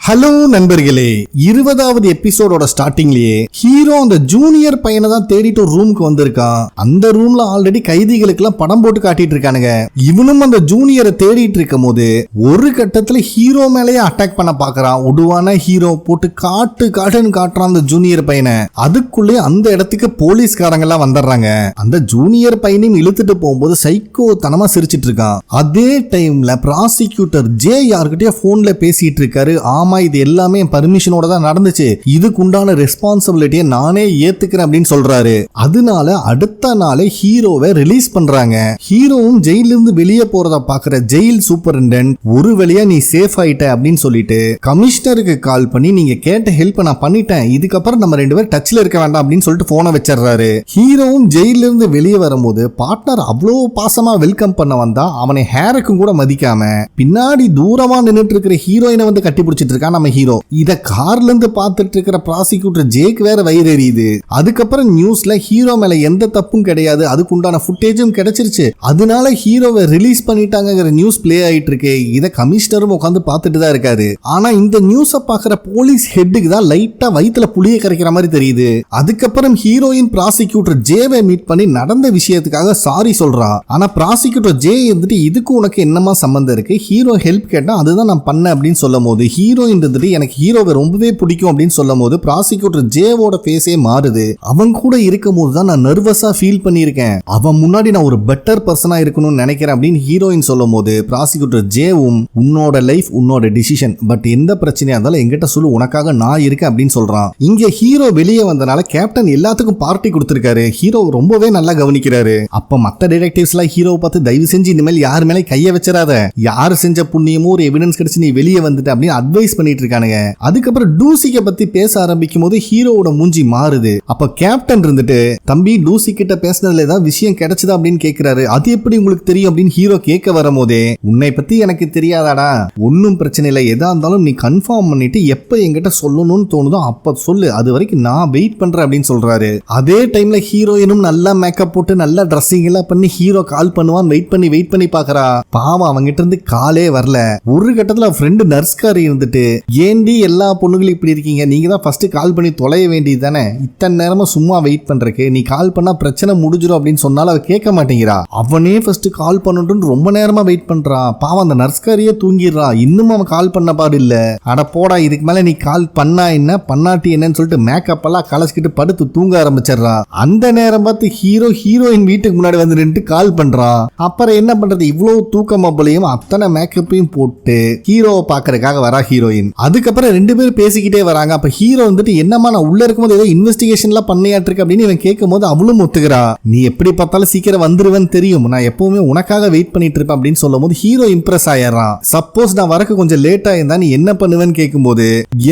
Hello நண்பர்களே, 20வது எபிசோடோட ஸ்டார்டிங்லயே hero அந்த ஜூனியர் பையனை தான் தேடிட்டு ஒரு ரூமுக்கு வந்திருக்கான். அந்த ரூம்ல ஆல்ரெடி கைதிகளுக்கு எல்லாம் படம் போட்டு காட்டிட்டு இருக்கானுங்க. இவனும் அந்த ஜூனியரை தேடிட்டு இருக்கும் போது ஒரு கட்டத்துல ஹீரோ மேலேயே அட்டாக் பண்ண பாக்குறான். உடுவான ஹீரோ போட்டு காட்டுன்னு காட்டுறான் அந்த ஜூனியர் பையனை. அதுக்குள்ளே அந்த இடத்துக்கு போலீஸ்காரங்க எல்லாம் வந்துடுறாங்க. அந்த ஜூனியர் பையனையும் இழுத்துட்டு போகும்போது சைக்கோ தனமா சிரிச்சிட்டு இருக்கான். அதே டைம்ல ப்ராசிக்யூட்டர் ஜே யார்கிட்டயோ போன்ல பேசிட்டு இருக்காரு. இது எல்லாமே பர்மிஷனோட தான் நடந்துச்சு, இதுக்கு உண்டான ரெஸ்பான்சிபிலிட்டியை நானே ஏத்துக்கிறேன் அப்படின்னு சொல்றாரு. அதனால அடுத்த நாளே ஹீரோவை ரிலீஸ் பண்றாங்க. ஹீரோவும் ஜெயில இருந்து வெளியே போறத பாக்குற ஜெயில் சூப்பரிண்டென்ட் ஒரு வழியா நீ சேஃப் ஆயிட்ட அப்படின்னு சொல்லிட்டு கமிஷனருக்கு கால் பண்ணி நீங்க கேட்ட ஹெல்ப் நான் பண்ணிட்டேன், இதுக்கப்புறம் நம்ம ரெண்டு பேரும் டச்ல இருக்க வேண்டாம் அப்படின்னு சொல்லிட்டு போனை வச்சிடறாரு. ஹீரோவும் ஜெயில இருந்து வெளியே வரும்போது பார்ட்னர் அவ்வளோ பாசமா வெல்கம் பண்ண வந்தா அவனை ஹேருக்கும் கூட மதிக்காம பின்னாடி தூரமா நின்றுட்டு இருக்கிற ஹீரோயினை வந்து கட்டி பிடிச்சிட்டு நம்ம ஹீரோ இத கார்ல இருந்து பார்த்துட்டு இருக்கிற ப்ராசிக்யூட்டர் ஜேக் வேற வயிறு எரியுது. அதுக்கப்புறம் நியூஸ்ல ஹீரோ மேல எந்த தப்பும் கிடையாது, அதுக்கு உண்டான ஃபுட்டேஜும் கிடைச்சிருச்சு, அதனால ஹீரோவை ரிலீஸ் பண்ணிட்டாங்கிற நியூஸ் பிளே ஆயிட்டு இருக்கு. இத கமிஷனரும் உட்காந்து பார்த்துட்டு தான் இருக்காரு. ஆனா இந்த நியூஸை பார்க்குற போலீஸ் ஹெட்டுக்கு தான் லைட்டா வயிற்றுல புளிய கரைக்கிற மாதிரி தெரியுது. அதுக்கப்புறம் ஹீரோயின் ப்ராசிக்யூட்டர் ஜேவை மீட் பண்ணி நடந்த விஷயத்துக்காக சாரி சொல்றா. ஆனா ப்ராசிக்யூட்டர் ஜே இருந்துட்டு இதுக்கு உனக்கு என்னமா சம்பந்தம் இருக்கு, ஹீரோ ஹெல்ப் கேட்டா அதுதான் நான் பண்ணேன் அப்படின்னு சொல்லும் போது ஹீரோயின் எனக்கு ஹீரோவை ரொம்பவே பிடிக்கும் அப்படின்னு சொல்லும் போது ப்ராசிக்யூட்டர் ஜேவோட ஃபேஸே மாறுது. அவன் கூட இருக்கும் போது தான் நான் நர்வஸா ஃபீல் பண்ணியிருக்கேன், அவன் முன்னாடி நான் ஒரு பெட்டர் பர்சனா இருக்கணும்னு நினைக்கிறேன் அப்படின்னு ஹீரோயின் சொல்லும் போது ப்ராசிக்யூட்டர் ஜேவும் உன்னோட லைஃப் உன்னோட டிசிஷன், பட் எந்த பிரச்சனையா இருந்தாலும் எங்கிட்ட சொல்லு, உனக்காக நான் இருக்கேன் அப்படின்னு சொல்றான். இங்க ஹீரோ வெளியே வந்தனால கேப்டன் எல்லாத்துக்கும் பார்ட்டி கொடுத்திருக்காரு. ஹீரோ ரொம்பவே நல்லா கவனிக்கிறாரு. அப்ப மத்த டிடெக்டிவ்ஸ் எல்லாம் ஹீரோ பார்த்து தயவு செஞ்சு இனிமேல் யார் மேலே கைய வச்சிடாத, யாரு செஞ்ச புண்ணியமோ ஒரு எவிடன்ஸ் கிடைச்சு நீ வெளியே வந்துட்டு அப்படின்னு அட்வைஸ் பண்ணிட்டு இருக்கானுங்க. அதுக்கப்புறம் டூசிக்க பத்தி பேச ஆரம்பிக்கும் போது ஹீரோவோட மூஞ்சி மாறுது. அப்ப கேப்டன் இருந்துட்டு தம்பி டூசி கிட்ட பேசினதுல ஏதாவது விஷயம் கிடைச்சதா அப்படின்னு கேக்குறாரு. அது எப்படி உங்களுக்கு தெரியும் அப்படின்னு ஹீரோ கேட்க வரும்போதே உன்னை பத்தி எனக்கு தெரியாதாடா, ஒன்னும் பிரச்சனை இல்லை, எதா இருந்தாலும் நீ கன்ஃபார்ம் பண்ணிட்டு எப்ப என்கிட்ட சொல்லணும்னு தோணுதோ அப்ப சொல்லு, அது வரைக்கும் நான் வெயிட் பண்றேன் அப்படின்னு சொல்றாரு. அதே டைம்ல ஹீரோயினும் நல்லா மேக்கப் போட்டு நல்லா ட்ரெஸ்ஸிங் எல்லாம் பண்ணி ஹீரோ கால் பண்ணுவான் வெயிட் பண்ணி பாக்குறா. பாவம் அவங்கிட்ட இருந்து காலே வரல. ஒரு கட்டத்துல ஃப்ரெண்டு நர்ஸ்காரி இருந்துட்டு ஏண்டி எல்லா பொண்ணுகளும் இப்படி இருக்கீங்க, நீங்க தான் ஃபர்ஸ்ட் கால் பண்ணி தொலைய வேண்டியது தானே, இத்தனை நேரமா சும்மா வெயிட் பண்றதுக்கு, நீ கால் பண்ணா பிரச்சனை முடிஞ்சிடும் அப்படின்னு சொன்னாலும் அவ கேட்க மாட்டேங்கிறா. அவனே ஃபர்ஸ்ட் கால் பண்ணணும்னு ரொம்ப நேரமா வெயிட் பண்றான். பாவம் அந்த நர்ஸ்காரியே தூங்கிடுறா. இன்னும் அவன் கால் பண்ண பாடு இல்ல. அட போடா, இதுக்கு மேல நீ கால் பண்ணா என்ன பண்ணாட்டி என்னன்னு சொல்லிட்டு மேக்கப் எல்லாம் கலச்சிக்கிட்டு படுத்து தூங்க ஆரம்பிச்சிடறா. அந்த நேரம் பார்த்து ஹீரோயின் வீட்டுக்கு முன்னாடி வந்து நின்று கால் பண்றான். அப்புறம் என்ன பண்றது, இவ்வளவு தூக்கமா போலையும் அத்தனை மேக்கப்பையும் போட்டு ஹீரோவை பாக்குறதுக்காக வரா ஹீரோயின். அதுக்கப்புறம் ரெண்டு பேரும் பேசிக்கிட்டே வராங்க. அப்ப ஹீரோ வந்துட்டு என்னமா நான் உள்ள இருக்கும்போது ஏதோ இன்வெஸ்டிகேஷன்லாம் பண்ணியாட்டிருக்கு அப்படின்னு இவன் கேட்கும் போது அவளும் ஒத்துக்கிறா. நீ எப்படி பார்த்தாலும் சீக்கிரம் வந்துருவேன்னு தெரியும், நான் எப்பவுமே உனக்காக வெயிட் பண்ணிட்டு இருப்பேன் அப்படின்னு சொல்லும் போது ஹீரோ இம்ப்ரெஸ் ஆயிடுறான். சப்போஸ் நான் வரக்கு கொஞ்சம் லேட்டா இருந்தா நீ என்ன பண்ணுவேன்னு கேட்கும் போது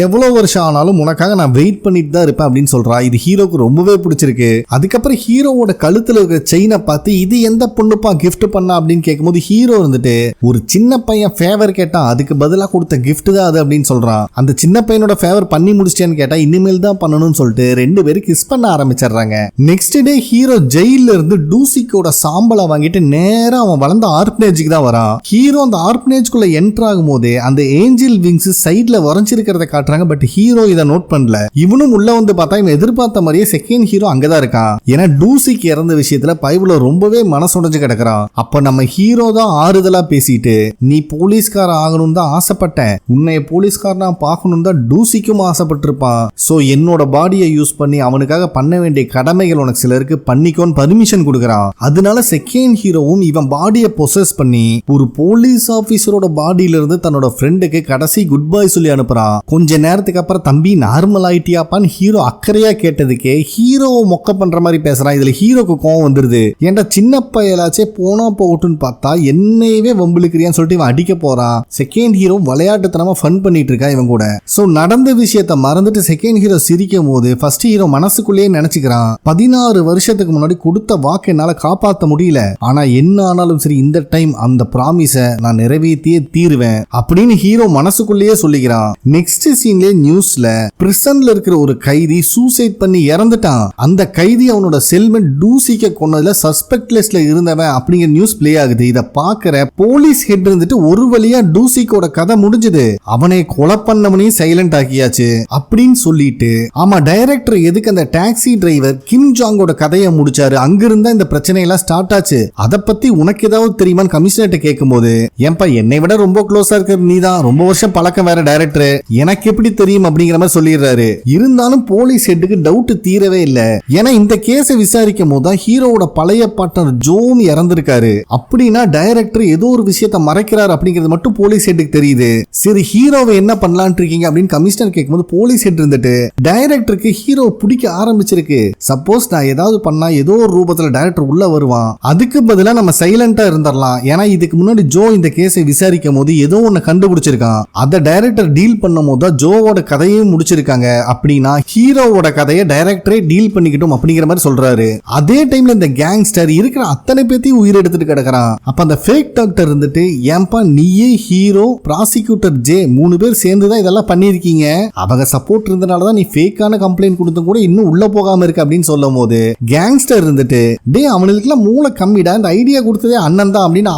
எவ்வளவு வருஷம் ஆனாலும் உனக்காக நான் வெயிட் பண்ணிட்டு தான் இருப்பேன் அப்படின்னு சொல்றா. இது ஹீரோக்கு ரொம்பவே பிடிச்சிருக்கு. அதுக்கப்புறம் ஹீரோவோட கழுத்துல இருக்கிற செயினை பார்த்து இது எந்த பொண்ணுப்பா கிஃப்ட் பண்ணா அப்படின்னு கேட்கும்போது ஹீரோ இருந்துட்டு ஒரு சின்ன பையன் ஃபேவர் கேட்டா அதுக்கு பதிலாக கொடுத்த கிஃப்ட் தான் அது அப்படின்னு சொல்றான். அந்த சின்ன பையனோட ஃபேவர் பண்ணி முடிச்சிட்டேன்னு கேட்டா இனிமேல் தான் பண்ணணும்னு சொல்லிட்டு ரெண்டு பேரும் கிஸ் பண்ண ஆரம்பிச்சிடுறாங்க. நெக்ஸ்ட் டே ஹீரோ ஜெயில இருந்து டூசிக்கோட சாம்பலை வாங்கிட்டு நேரா அவன் வளர்ந்த ஆர்பனேஜுக்கு தான் வரான். ஹீரோ அந்த ஆர்பனேஜ்குள்ள என்டர் ஆகும் போதே அந்த ஏஞ்சல் விங்ஸ் சைட்ல வரைஞ்சிருக்கிறத காட்டுறாங்க. பட் ஹீரோ இதை நோட் பண்ணல. இவனும் உள்ள வந்து பார்த்தா இவன் எதிர்பார்த்த மாதிரியே செகண்ட் ஹீரோ அங்கதான் இருக்கான். ஏன்னா டூசிக்கு இறந்த விஷயத்துல பைபிள ரொம்பவே மனசுடைஞ்சு கிடக்குறான். அப்ப நம்ம ஹீரோ தான் ஆறுதலா பேசிட்டு நீ போலீஸ்கார ஆகணும் தான் ஆசைப்பட்டேன், உன்னைய போலீஸ்காரனா பார்க்கணும் தான் டூசிக்கும் ஆசைப்பட்டிருப்பான். சோ என்னோட பாடியை யூஸ் பண்ணி அவனுக்காக பண்ண வேண்டிய கடமைகள் உனக்கு சிலருக்கு பண்ணிக்கோன்னு பர்மிஷன் கொடுக்கறான். அதனால செகண்ட் ஹீரோவும் இவன் பாடியை பொசஸ் பண்ணி ஒரு போலீஸ் ஆபீசரோட பாடியில இருந்து தன்னோட ஃப்ரெண்டுக்கு கடைசி குட் பை சொல்லி அனுப்புறான். கொஞ்ச நேரத்துக்கு அப்புறம் தம்பி நார்மல் ஆயிட்டியாப்பான்னு ஹீரோ அக்கறையா கேட்டதுக்கே ஹீரோவை மொக்க பண்ற மாதிரி பேசுறான். இதுல ஹீரோக்கு கோவம் வந்துருது. ஏன்டா சின்ன பையலாச்சே போனா போகட்டும்னு பார்த்தா என்னையவே வம்பிழுக்கிறியான்னு சொல்லிட்டு இவன் அடிக்க போறான். செகண்ட் ஹீரோ விளையாட்டுத்தனமா ஃபன் பண்ணிட்டு இருக்கா இவன் கூட. சோ நடந்த விஷயத்தை மறந்துட்டு செகண்ட் ஹீரோ சிரிக்கும் போது ஃபர்ஸ்ட் ஹீரோ மனசுக்குள்ளேயே நினைச்சுக்கிறான் 16 வருஷத்துக்கு முன்னாடி கொடுத்த வாக்கு என்னால காப்பாற்ற முடியல, ஆனா என்ன ஆனாலும் சரி இந்த டைம் அந்த ப்ராமிஸ நான் நிறைவேற்றியே தீருவேன் அப்படின்னு ஹீரோ மனசுக்குள்ளேயே சொல்லிக்கிறான். நெக்ஸ்ட் சீன்ல நியூஸ்ல பிரிசன்ல இருக்கிற ஒரு கைதி சூசைட் பண்ணி இறந்துட்டான். அந்த கைதி அவனோட செல்மெண்ட் டூசிக்க கொன்னதுல சஸ்பெக்ட் லிஸ்ட்ல இருந்தவன் அப்படிங்கிற நியூஸ் பிளே ஆகுது. இத பாக்குற போலீஸ் ஹெட் இருந்துட்டு ஒரு வழியா டூசிக்கோட கதை முடிஞ்சது, அவனை அவனை கொலை பண்ணவனையும் சைலண்ட் ஆக்கியாச்சு அப்படின்னு சொல்லிட்டு ஆமா டைரக்டர் எதுக்கு அந்த டாக்ஸி டிரைவர் கிம் ஜாங்கோட கதையை முடிச்சாரு, அங்கிருந்தா இந்த பிரச்சனை எல்லாம் ஸ்டார்ட் ஆச்சு, அதை பத்தி உனக்கு ஏதாவது தெரியுமான்னு கமிஷனர்ட்ட கேட்கும்போது, ஏன்பா என்னை விட ரொம்ப க்ளோஸா இருக்க நீதான், ரொம்ப வருஷம் பழக்கம் வேற டைரக்டர், எனக்கு எப்படி தெரியும் அப்படிங்கிற மாதிரி சொல்லிடுறாரு. இருந்தாலும் போலீஸ் ஹெட்டுக்கு டவுட் தீரவே இல்ல. ஏன்னா இந்த கேஸை விசாரிக்கும் போது தான் ஹீரோவோட பழைய பார்ட்னர் ஜோம் இறந்திருக்காரு. அப்படின்னா டைரக்டர் ஏதோ ஒரு விஷயத்தை மறைக்கிறார் அப்படிங்கிறது மட்டும் போலீஸ் ஹெட்டுக்கு தெரியுது. சரி ஹீரோவை என்ன பண்ணலான் இருக்கீங்க அப்படின்னு கமிஷனர் கேட்கும்போது போலீஸ் ஹெட் இருந்துட்டு டைரக்டருக்கு ஹீரோ பிடிக்க ஆரம்பிச்சிருக்கு, சப்போஸ் நான் ஏதாவது பண்ணா ஏதோ ஒரு ரூபத்துல டைரக்டர் உள்ள வருவான், அதுக்கு பதிலா நம்ம சைலண்டா இருந்துடலாம். ஏன்னா இதுக்கு முன்னாடி ஜோ இந்த கேஸை விசாரிக்கும் போது ஏதோ ஒன்னு கண்டுபிடிச்சிருக்கான், அதை டைரக்டர் டீல் பண்ணும் போது ஜோவோட கதையும் முடிச்சிருக்காங்க. அப்படின்னா ஹீரோவோட கதையை டைரக்டரே டீல் பண்ணிக்கிட்டோம் அப்படிங்கிற மாதிரி சொல்றாரு. அதே டைம்ல இந்த கேங்ஸ்டர் இருக்கிற அத்தனை பேத்தையும் உயிர் எடுத்துட்டு கிடக்குறான். அப்ப அந்த ஃபேக் டாக்டர் இருந்துட்டு ஏன்பா நீயே ஹீரோ ப்ராசிக்யூட்டர் ஜே 3 பேர் சேர்ந்துதான் இதெல்லாம் பண்ணிருக்கீங்க, அவங்க சப்போர்ட் இருந்தனாலதான் நீ ஃபேக்கான கம்ப்ளைண்ட் கொடுத்தும் கூட இன்னும் உள்ள போகாம இருக்கு அப்படின்னு சொல்லும் போது கேங்ஸ்டர் இருந்துட்டு டே அவனுக்குலாம் மூளை கம்மிடா, இந்த ஐடியா கொடுத்ததே அண்ணன் தான் அப்படின்னு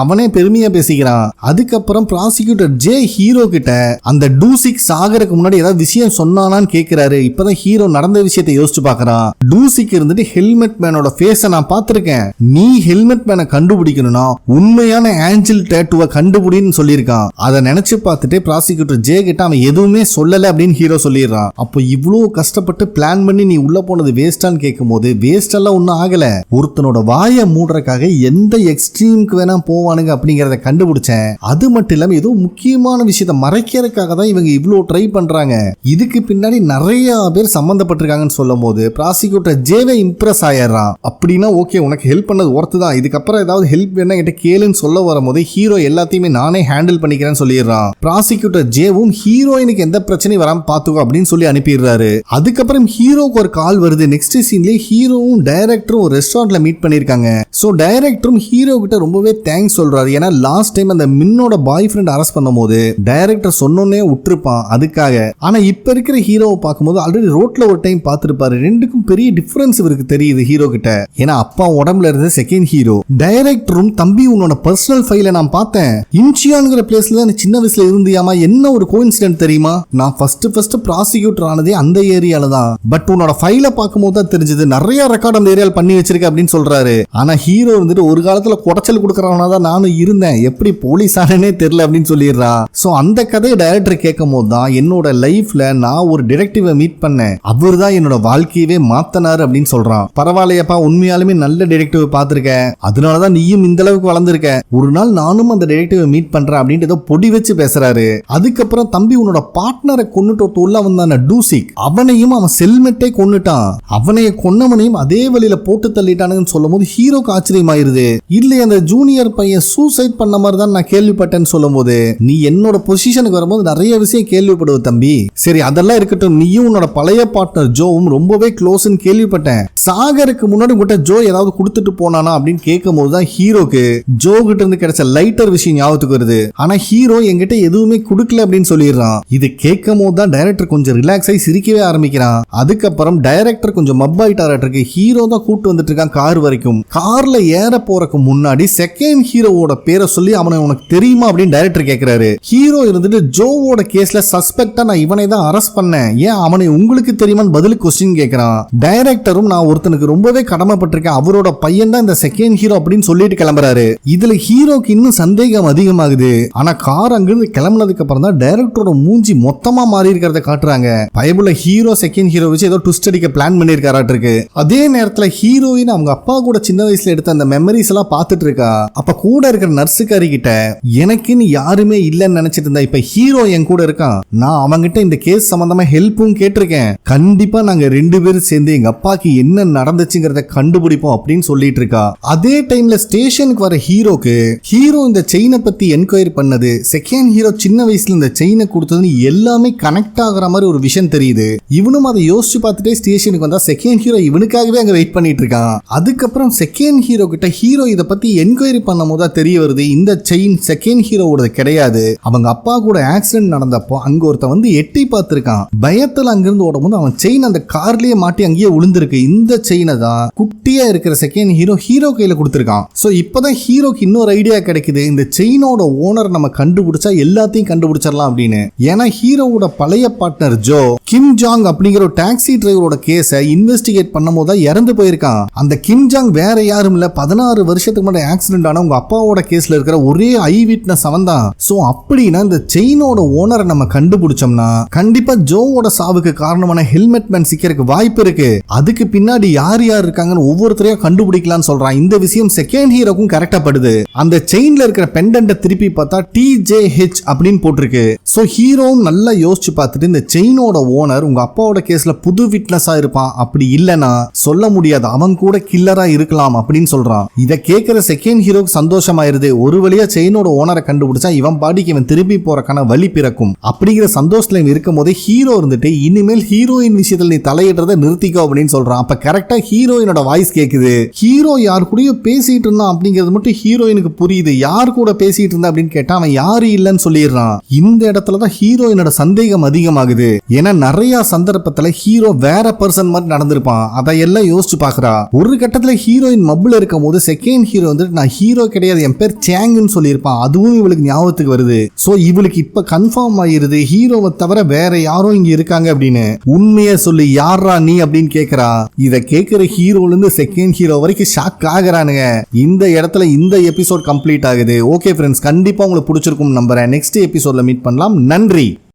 அவனே பெருமையா பேசிக்கிறான். அதுக்கப்புறம் ப்ராசிக்யூட்டர் ஜே ஹீரோ கிட்ட அந்த டூசிக் சாகருக்கு முன்னாடி ஏதாவது விஷயம் சொன்னானான்னு கேட்கிறாரு. இப்பதான் ஹீரோ நடந்த விஷயத்தை யோசிச்சு பாக்குறான். டூசிக் இருந்துட்டு ஹெல்மெட் மேனோட ஃபேஸை நான் பார்த்திருக்கேன், நீ ஹெல்மெட் மேனை கண்டுபிடிக்கணும்னா உண்மையான ஆஞ்சல் டேட்டுவை கண்டுபிடின்னு சொல்லியிருக்கான். அதை நினைச்சு பார்த்துட்டு ப்ராசிக்யூட்டர் ஜே கிட்ட அவன் எதுவுமே சொல்லல அப்படின்னு ஹீரோ சொல்லிடுறான். அப்போ இவ்வளவு கஷ்டப்பட்டு பிளான் பண்ணி நீ உள்ள போனது வேஸ்டான்னு கேட்கும் போது வேஸ்ட் எல்லாம் ஒன்னும் ஆகல, ஒருத்தனோட வாயை மூடுறதுக்காக எந்த எக்ஸ்ட்ரீமுக்கு வேணா போவானுங்க அப்படிங்கறத கண்டுபிடிச்சேன். அது மட்டும் இல்லாம ஏதோ முக்கியமான விஷயத்தை மறைக்கிறதுக்காக தான் இவங்க இவ்வளவு ட்ரை பண்றாங்க, இதுக்கு பின்னாடி நிறைய பேர் சம்பந்தப்பட்டிருக்காங்கன்னு சொல்லும் போது ப்ராசிக்யூட்டர் ஜேவே இம்ப்ரெஸ் ஆயிடுறான். அப்படின்னா ஓகே உனக்கு ஹெல்ப் பண்ணது ஒர்த்து தான், இதுக்கப்புறம் ஏதாவது ஹெல்ப் வேணா கிட்ட கேளுன்னு சொல்ல வரும்போது ஹீரோ எல்லாத்தையுமே நானே ஹேண்டில் பண்ணிக்கிறேன்னு சொல்லிடுறான். ப்ராசிக்யூட்டர் ஜேவும் ஹீரோயினுக்கு எந்த பிரச்சனையும் வராம பாத்துக்கோ அப்படின்னு சொல்லி அனுப்பிடுறாரு. அதுக்கப்புறம் ஹீரோக்கு ஒரு கால் வருது. நெக்ஸ்ட் சீன்லயே ஹீரோவும் டைரக்டரும் ஒரு ரெஸ்டாரண்ட்ல மீட் பண்ணிருக்காங்க. சோ டைரக்டரும் ஹீரோ கிட்ட ரொம்பவே தேங்க்ஸ் சொல்றாரு. ஏன்னா லாஸ்ட் டைம் அந்த மின்னோட பாய் ஃப்ரெண்ட் அரெஸ்ட் பண்ணும்போது டைரக்டர் சொன்னோன்னே விட்டுருப்பான் அதுக்காக. ஆனா இப்ப இருக்கிற ஹீரோவை பார்க்கும்போது ஆல்ரெடி ரோட்ல ஒரு டைம் பார்த்திருப்பாரு. ரெண்டுக்கும் பெரிய டிஃபரன்ஸ் இவருக்கு தெரியுது ஹீரோ கிட்ட. ஏன்னா அப்பா உடம்புல இருந்த செகண்ட் ஹீரோ. டைரக்டரும் தம்பி உன்னோட பர்சனல் ஃபைலை நான் பார்த்தேன், இன்ச்சியான்ங்கிற பிளேஸ்ல தான் சின்ன வயசுல இருந்தியாமா, என்ன ஒரு கோஇன்சிடென்ட் தெரியுமா, நான் ஃபர்ஸ்ட் ப்ராசிக்யூட்டர் ஆனதே அந்த ஏரியால தான், பட் உன்னோட ஃபைலை பார்க்கும்போது தான் தெரிஞ்சது நிறைய ரெக்கார்ட் அந்த ஏரியால பண்ணி வச்சிருக்க அப்படின்னு சொல்றாரு. ஆனா ஹீரோ வந்துட்டு ஒரு காலத்துல குடைச்சல் கொடுக்கறவனா தான் நானும் இருந்தேன், எப்படி போலீஸ் ஆனே தெரியல அப்படின்னு சொல்லிடுறா. சோ அந்த கதையை டைரக்டர் கேட்கும் போது தான் என்னோட லைஃப்ல நான் ஒரு டிடெக்டிவை மீட் பண்ணேன், அவர் தான் என்னோட வாழ்க்கையவே மாத்தனாரு அப்படின்னு சொல்றான். பரவாயில்லையப்பா உண்மையாலுமே நல்ல டிடெக்டிவ் பார்த்திருக்க, அதனாலதான் நீயும் இந்த அளவுக்கு வளர்ந்திருக்க, ஒரு நாள் நானும் அந்த டிடெக்டிவை மீட் பண்றேன் அப்படின்ட்டு ஏதோ பொடி வச்சு பேசுறாரு. அதுக்கப்புறம் தம்பி உன்னோட பார்ட்னரை கொன்னுட்டு உள்ள வந்தான டூசிக், அவனையும் அவன் செல்மெட்டை கொன்னுட்டான், அவனைய கொன்னவனையும் அதே வழியில போட்டு தள்ளிட்டானுன்னு சொல்லும் போது ஹீரோக்கு ஆச்சரியமாயிருது. இல்ல அந்த ஜூனியர் பையன் சூசைட் பண்ண மாதிரி தான் நான் கேள்விப்பட்டேன்னு சொல்லும் போது நீ என்னோட பொசிஷனுக்கு வரும்போது நிறைய விஷயம் கேள்விப்படுவ தம்பி, சரி அதெல்லாம் இருக்கட்டும், நீயும் உன்னோட பழைய பார்ட்னர் ஜோவும் ரொம்பவே க்ளோஸ்ன்னு கேள்விப்பட்டேன், சாகருக்கு முன்னாடி உங்ககிட்ட ஜோ ஏதாவது கொடுத்துட்டு போனானா அப்படின்னு கேட்கும் போது தான் ஹீரோக்கு ஜோ கிட்ட இருந்து கிடைச்ச லைட்டர் விஷயம் ஞாபகத்துக்கு வருது. ஆனா ஹீரோ என்கிட்ட எதுவுமே கொடுக்கல அப்படின்னு சொல்லிடுறான். இது கேட்கும் போது தான் டைரக்டர் கொஞ்சம் ரிலாக்ஸ் ஆகி சிரிக்கவே ஆரம்பிக்கிறான். அதுக்கப்புறம் டைரக்டர் கொஞ்சம் மப்பாயிட்டாருக்கு. ஹீரோ தான் கூட்டு வந்துட்டு இருக்கான் கார் வரைக்கும். கார்ல ஏற போறதுக்கு முன்னாடி செகண்ட் ஹீரோவோட பேரை சொல்லி அவனை உனக்கு தெரியுமா அப்படின்னு டைரக்டர் கேட்கிறாரு. ஹீரோ இருந்துட்டு ஜோவோட கேஸ்ல சஸ்பெக்டா நான் இவனை தான் அரெஸ்ட் பண்ணேன், ஏன் அவனை உங்களுக்கு தெரியுமான்னு பதிலுக்கு கொஸ்டின் கேட்கிறான். டைரக்டரும் நான் ஒருத்தனுக்கு ரொம்பவே கடமைப்பட்டிருக்கேன், அவரோட பையன் தான் இந்த செகண்ட் ஹீரோ அப்படின்னு சொல்லிட்டு கிளம்புறாரு. இதுல ஹீரோக்கு இன்னும் சந்தேகம் அதிகமாகுது. ஆனா கார் அங்கிருந்து கிளம்பினதுக்கு அப்புறம் தான் டைரக்டரோட மூஞ்சி மொத்தமா மாறி இருக்கிறத காட்டுறாங்க. பயபுள்ள ஹீரோ செகண்ட் ஹீரோ வச்சு ஏதோ ட்விஸ்ட் அடிக்க பிளான் பண்ணிருக்காராட்டிருக்கு. அதே நேரத்துல ஹீரோயின் அவங்க அப்பா கூட சின்ன வயசுல எடுத்த அந்த மெமரிஸ் எல்லாம் பார்த்துட்டு இருக்கா. அப்ப கூட இருக்கிற நர்ஸுக்காரி கிட்ட எனக்குன்னு யாருமே இல்லைன்னு நினைச்சிட்டு இருந்தா, இப்ப ஹீரோ என் கூட இருக்கான், நான் அவங்கிட்ட இந்த கேஸ் சம்பந்தமா ஹெல்ப்பும் கேட்டிருக்கேன், கண்டிப்பா நாங்க 2 பேரும் சேர்ந்து எங்க அப்பாக்கு என்ன நடந்துச்சுங்கிறத கண்டுபிடிப்போம் அப்படின்னு சொல்லிட்டு இருக்கா. அதே டைம்ல ஸ்டேஷனுக்கு வர ஹீரோக்கு ஹீரோ இந்த செயினை பத்தி என்கொயரி பண்ணது, செகண்ட் ஹீரோ சின்ன வயசுல இந்த செயினை கொடுத்ததுன்னு எல்லாமே கனெக்ட் ஆகுற மாதிரி ஒரு விஷயம் தெரியுது. இவனும் அதை யோசிச்சு பார்த்துட்டே ஸ்டேஷனுக்கு வந்தா செகண்ட் ஹீரோ இவனுக்காகவே அங்க வெயிட் பண்ணிட்டு இருக்கான். அதுக்கப்புறம் செகண்ட் ஹீரோ கிட்ட ஹீரோ இதை பத்தி என்கொயரி பண்ணும் போது தெரிய வருது இந்த செயின் செகண்ட் ஹீரோவோட கிடையாது, அவங்க அப்பா கூட ஆக்சிடென்ட் நடந்தப்போ அங்க ஒருத்த வந்து எட்டி பார்த்திருக்கான், பயத்துல அங்கிருந்து ஓடும் போது அவன் செயின் அந்த கார்லயே மாட்டி அங்கேயே விழுந்திருக்கு. இந்த செயினை தான் குட்டியா இருக்கிற செகண்ட் ஹீரோ கையில கொடுத்திருக்கான். சோ இப்பதான் ஹீரோக்கு இன்னொரு ஐடியா கிடைக்குது, இந்த செயினோட ஓனர் நம்ம கண்டுபிடிச்சா எல்லாத்தையும் கண்டுபிடிச்சிடலாம் அப்படின்னு. ஏன்னா ஹீரோவோட பழைய பார்ட்னர் ஜோ கிம் ஜாங் அப்படிங்கிற ஒரு டாக்ஸி டிரைவரோட கேஸை இன்வெஸ்டிகேட் பண்ணும்போது தான் இறந்து போயிருக்கான். அந்த கிம் ஜாங் வேற யாரும் இல்ல, 16 வருஷத்துக்கு முன்னாடி ஆக்சிடென்ட் ஆன உங்க அப்பாவோட கேஸ்ல இருக்கிற ஒரே ஐ விட்னஸ் அவன் தான். சோ அப்படின்னா இந்த செயினோட ஓனரை நம்ம கண்டுபிடிச்சோம்னா கண்டிப்பா ஜோவோட சாவுக்கு காரணமான ஹெல்மெட் மேன் சிக்கிறதுக்கு வாய்ப்பு இருக்கு. அதுக்கு பின்னாடி யார் யார் இருக்காங்கன்னு ஒவ்வொருத்தரையும் கண்டுபிடிக்கலாம்னு சொல்றான். இந்த விஷயம் செகண்ட் ஹீரோக்கும் கரெக்டா படுது. அந்த செயின்ல இருக்கிற பெண்டன்ட் திருப்பி பார்த்தா TJH அப்படின்னு போட்டிருக்கு. சோ ஹீரோவும் நல்லா யோசிச்சு பார்த்துட்டு இந்த செயினோட ஓனர் உங்க அப்பாவோட கேஸ்ல புது விட்னஸா இருப்பான், அப்படி இல்லனா சொல்ல முடியாது அவன் கூட கில்லரா இருக்கலாம் அப்படின்னு சொல்றான். இத கேட்கிற செகண்ட் ஹீரோக்கு சந்தோஷமாயிருது. ஒரு வழியா செயினோட ஓனரை கண்டுபிடிச்சா இவன் பாடிக்கு இவன் திரும்பி போறக்கான வழி பிறக்கும் அப்படிங்கிற சந்தோஷத்துல இருக்கும் போதே ஹீரோ இருந்துட்டு இனிமேல் ஹீரோயின் விஷயத்துல நீ தலையிடுறத நிறுத்திக்கோ அப்படின்னு சொல்றான். அப்ப கரெக்டா ஹீரோயினோட வாய்ஸ் கேக்குது. ஹீரோ யார் கூடயோ பேசிட்டு இருந்தான் அப்படிங்கிறது மட்டும் ஹீரோயினுக்கு புரியுது. யார் கூட பேசிட்டு இருந்தா அப்படின்னு கேட்டா அவன் யாரு இல்லன்னு சொல்லிடுறான். இந்த இடத்துலதான் ஹீரோயினோட சந்தேகம் அதிகமாகுது. ஏன்னா நிறைய சந்தர்ப்பத்துல ஹீரோ வேற பர்சன் மாதிரி நடந்திருப்பான். அதையெல்லாம் யோசிச்சு பாக்குறா. ஒரு கட்டத்துல ஹீரோயின் மப்புல இருக்கும் போது செகண்ட் ஹீரோ வந்துட்டு நான் ஹீரோ கிடையாது என் பேர் சேங்குன்னு சொல்லியிருப்பான். அதுவும் இவளுக்கு ஞாபகத்துக்கு வருது. சோ இவளுக்கு இப்ப கன்ஃபார்ம் ஆயிருது ஹீரோவை தவிர வேற யாரும் இங்க இருக்காங்க அப்படின்னு. உண்மையை சொல்லி யாரா நீ அப்படின்னு கேக்குறா. இத கேக்குற ஹீரோல இருந்து செகண்ட் ஹீரோ வரைக்கும் ஷாக் ஆகுறானுங்க. இந்த இடத்துல இந்த எபிசோட் கம்ப்ளீட் ஆகுது. ஓகே ஃப்ரெண்ட்ஸ், கண்டிப்பா உங்களுக்கு பிடிச்சிருக்கும் நம்புறேன். நெக்ஸ்ட் எபிசோட்ல மீட் பண்ணலாம். நன்றி.